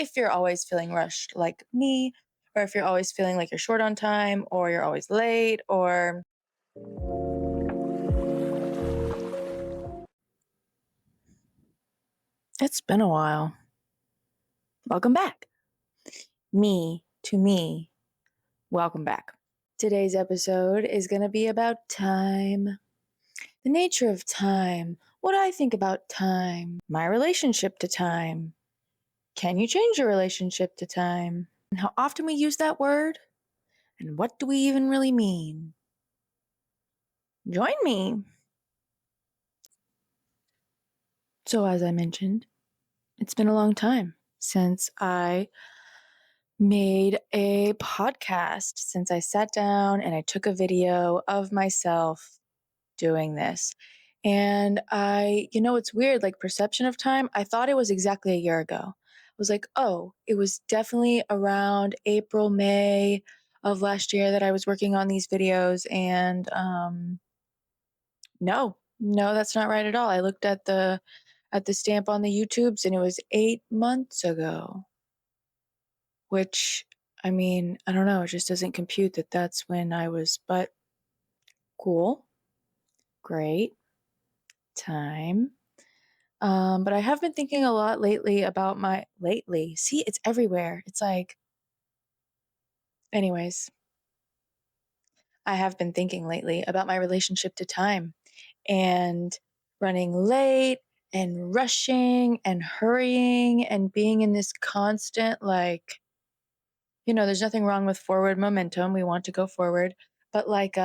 if you're always feeling rushed like me, or if you're always feeling like you're short on time, or you're always late, or it's been a while. Welcome back. Me to me. Welcome back. Today's episode is going to be about time. The nature of time. What I think about time. My relationship to time. Can you change your relationship to time? And how often we use that word? And what do we even really mean? Join me. So, as I mentioned, it's been a long time since I made a podcast, since I sat down and I took a video of myself doing this. And it's weird, like perception of time. I thought it was exactly a year ago. I was like, oh, it was definitely around April, May of last year that I was working on these videos. And no, that's not right at all. I looked at the stamp on the YouTubes and it was 8 months ago, which I mean, I don't know. It just doesn't compute that that's when I was, but cool. Great time. But I have been thinking a lot lately about see, it's everywhere. It's like, anyways, I have been thinking lately about my relationship to time and running late and rushing and hurrying and being in this constant, like, there's nothing wrong with forward momentum. We want to go forward, but like,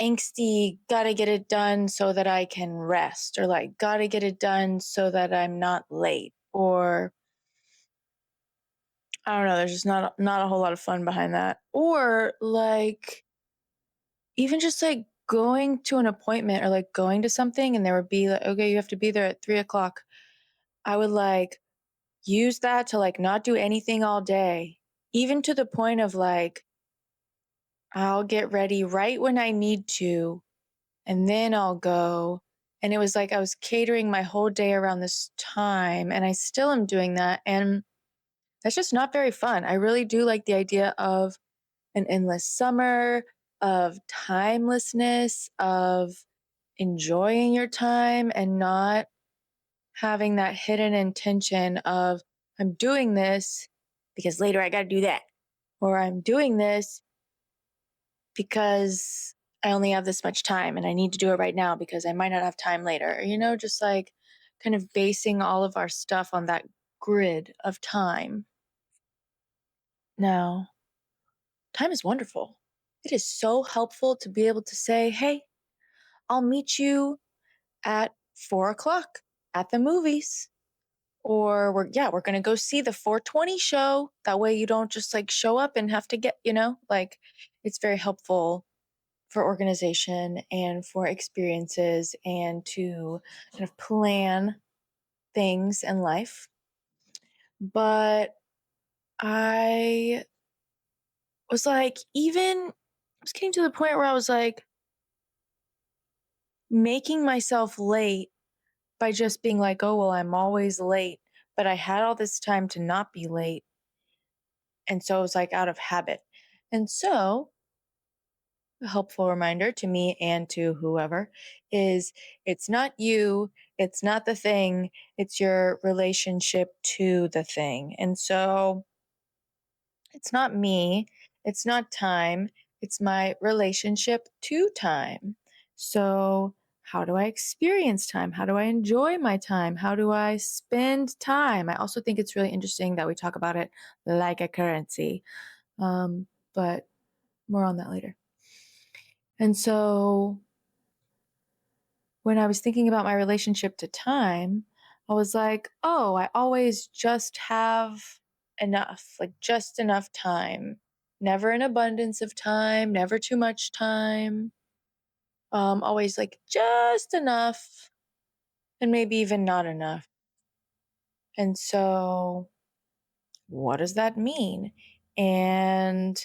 angsty, gotta get it done so that I can rest, or like, gotta get it done so that I'm not late, or I don't know, there's just not a whole lot of fun behind that. Or like even just like going to an appointment or like going to something and there would be like, okay, you have to be there at 3 o'clock. I would like use that to like not do anything all day, even to the point of like, I'll get ready right when I need to and then I'll go. And it was like I was catering my whole day around this time, and I still am doing that. And that's just not very fun. I really do like the idea of an endless summer, of timelessness, of enjoying your time and not having that hidden intention of, I'm doing this because later I got to do that, or I'm doing this because I only have this much time and I need to do it right now because I might not have time later. Just like kind of basing all of our stuff on that grid of time. Now, time is wonderful. It is so helpful to be able to say, hey, I'll meet you at 4 o'clock at the movies. Or we're going to go see the 420 show. That way you don't just like show up and have to get, like it's very helpful for organization and for experiences and to kind of plan things in life. But I was like, I was getting to the point where I was like making myself late by just being like, oh, well, I'm always late. But I had all this time to not be late. And so it was like out of habit. And so a helpful reminder to me and to whoever is it's not you, it's not the thing, it's your relationship to the thing. And so it's not me, it's not time, it's my relationship to time. So how do I experience time? How do I enjoy my time? How do I spend time? I also think it's really interesting that we talk about it like a currency. But more on that later. And so when I was thinking about my relationship to time, I was like, oh, I always just have enough, like just enough time. Never an abundance of time, never too much time. Always like just enough and maybe even not enough. And so what does that mean? And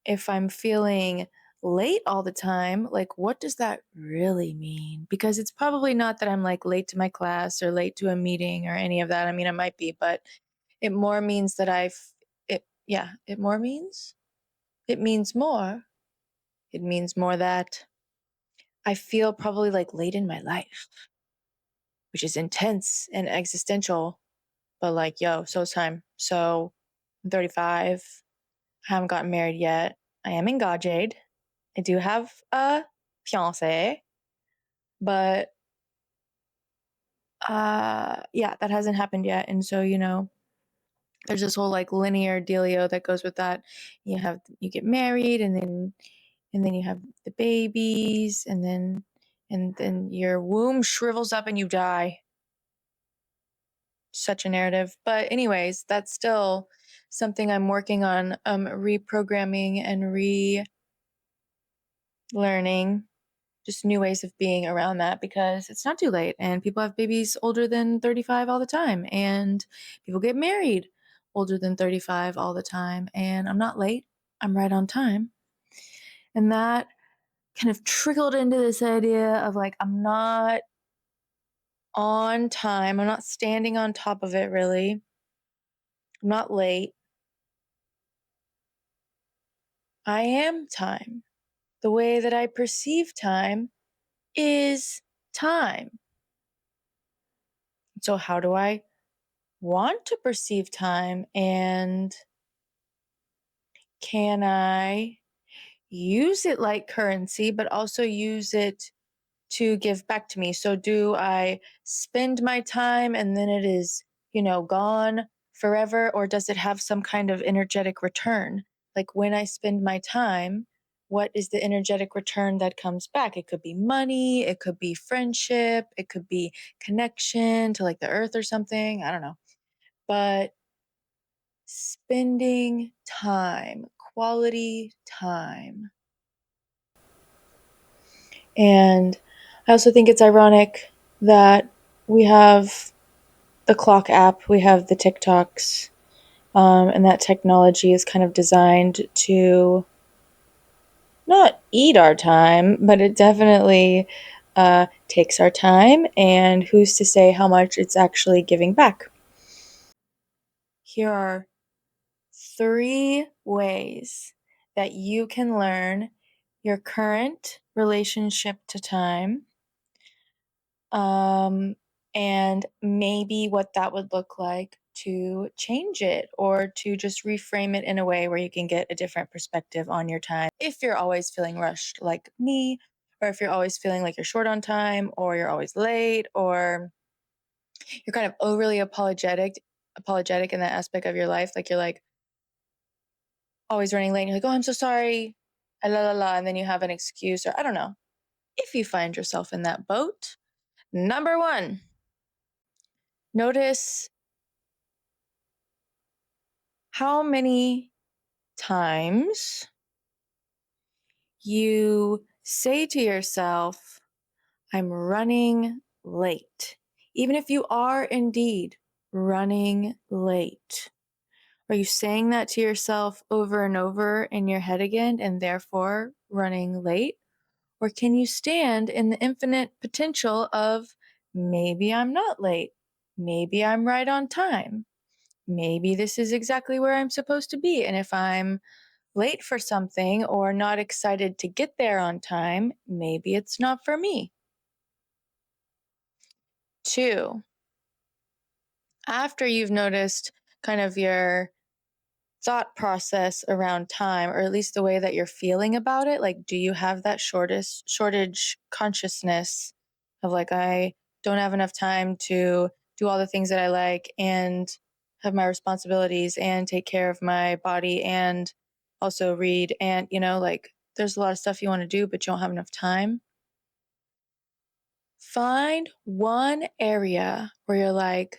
if I'm feeling late all the time, like, what does that really mean? Because it's probably not that I'm like late to my class or late to a meeting or any of that. I mean, it might be, but it more means that yeah, it means more. It means more that I feel probably like late in my life, which is intense and existential, but like, yo, so it's time. So I'm 35. I haven't gotten married yet. I am engaged. I do have a fiance, but yeah, that hasn't happened yet. And so, there's this whole like linear dealio that goes with that. You get married, and then you have the babies, and then your womb shrivels up and you die. Such a narrative. But anyways, that's still something I'm working on, reprogramming and relearning, just new ways of being around that, because it's not too late and people have babies older than 35 all the time, and people get married older than 35 all the time, and I'm not late. I'm right on time. And that kind of trickled into this idea of like, I'm not on time. I'm not standing on top of it really. I'm not late. I am time. The way that I perceive time is time. So, how do I want to perceive time? And can I use it like currency, but also use it to give back to me? So, do I spend my time and then it is, gone forever? Or does it have some kind of energetic return? Like when I spend my time, what is the energetic return that comes back? It could be money, it could be friendship, it could be connection to like the earth or something. I don't know. But spending time, quality time. And I also think it's ironic that we have the clock app, we have the TikToks, and that technology is kind of designed to not eat our time, but it definitely takes our time. And who's to say how much it's actually giving back? Here are 3 ways that you can learn your current relationship to time, um, and maybe what that would look like to change it or to just reframe it in a way where you can get a different perspective on your time. If you're always feeling rushed like me, or if you're always feeling like you're short on time, or you're always late, or you're kind of overly apologetic in that aspect of your life, like you're like always running late and you're like, oh, I'm so sorry, la la la, and then you have an excuse, or I don't know. If you find yourself in that boat, number 1, notice how many times you say to yourself, I'm running late. Even if you are indeed running late. Are you saying that to yourself over and over in your head again and therefore running late? Or can you stand in the infinite potential of maybe I'm not late? Maybe I'm right on time. Maybe this is exactly where I'm supposed to be. And if I'm late for something or not excited to get there on time, maybe it's not for me. 2, after you've noticed kind of your thought process around time, or at least the way that you're feeling about it, like, do you have that shortage consciousness of like, I don't have enough time to do all the things that I like and have my responsibilities and take care of my body and also read, and like there's a lot of stuff you want to do but you don't have enough time? Find one area where you're like,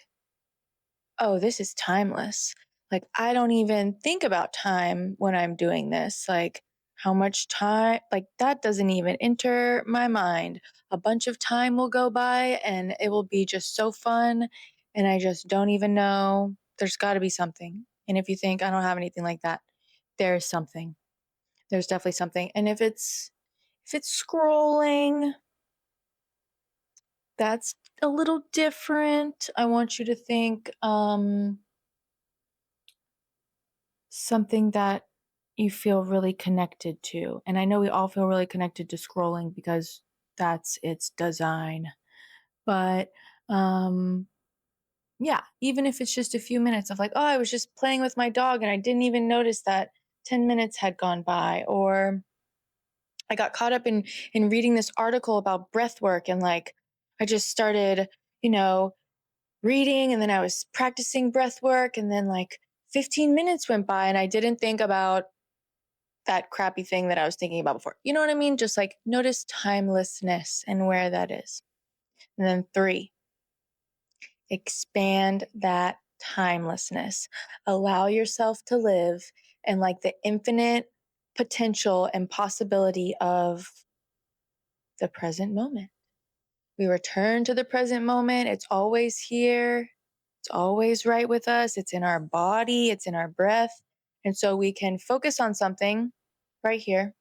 oh, this is timeless. Like, I don't even think about time when I'm doing this. Like, how much time, like, that doesn't even enter my mind. A bunch of time will go by and it will be just so fun. And I just don't even know. There's got to be something. And if you think I don't have anything like that, there's something. There's definitely something. And if it's scrolling, that's a little different. I want you to think something that you feel really connected to. And I know we all feel really connected to scrolling because that's its design. But um yeah, even if it's just a few minutes of like, oh, I was just playing with my dog and I didn't even notice that 10 minutes had gone by, or I got caught up in reading this article about breath work and like I just started, you know, reading and then I was practicing breath work and then like 15 minutes went by and I didn't think about that crappy thing that I was thinking about before. You know what I mean? Just like notice timelessness and where that is. And then 3, expand that timelessness. Allow yourself to live in like the infinite potential and possibility of the present moment. We return to the present moment. It's always here. It's always right with us. It's in our body, it's in our breath. And so we can focus on something right here,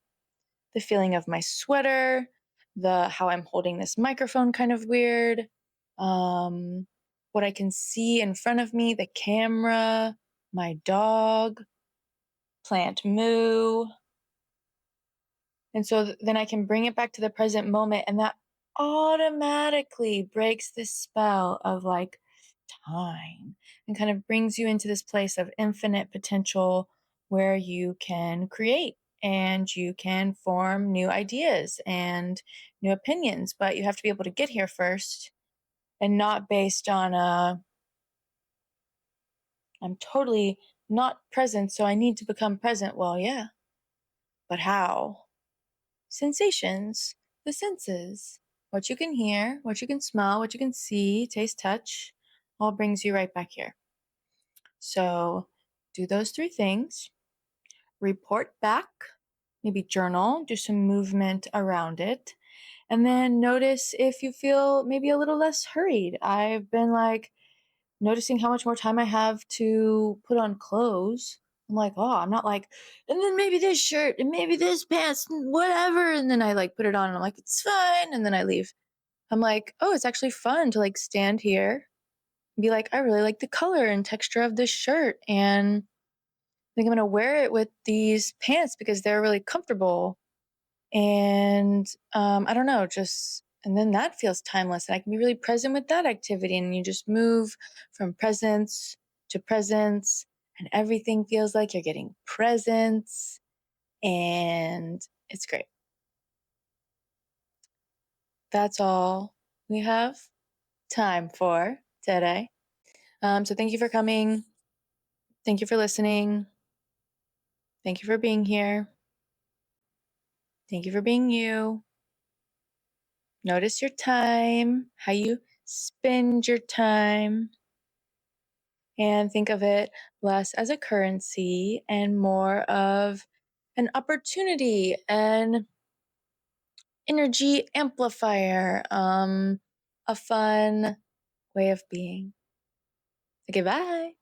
the feeling of my sweater, the how I'm holding this microphone kind of weird, um, what I can see in front of me, the camera, my dog, plant moo. And so then I can bring it back to the present moment, and that automatically breaks this spell of like time and kind of brings you into this place of infinite potential where you can create and you can form new ideas and new opinions. But you have to be able to get here first and not based on I'm totally not present, so I need to become present. Well, yeah, but how? Sensations, the senses, what you can hear, what you can smell, what you can see, taste, touch, all brings you right back here. So do those 3 things, report back, maybe journal, do some movement around it, and then notice if you feel maybe a little less hurried. I've been like noticing how much more time I have to put on clothes. I'm like, oh, I'm not like, and then maybe this shirt and maybe this pants and whatever. And then I like put it on and I'm like, it's fine. And then I leave. I'm like, oh, it's actually fun to like stand here and be like, I really like the color and texture of this shirt. And I think I'm going to wear it with these pants because they're really comfortable. And I don't know, just, and then that feels timeless. And I can be really present with that activity. And you just move from presence to presence, and everything feels like you're getting presents. And it's great. That's all we have time for today. So thank you for coming. Thank you for listening. Thank you for being here. Thank you for being you. Notice your time, how you spend your time, and think of it less as a currency and more of an opportunity, an energy amplifier, a fun way of being. Okay, bye.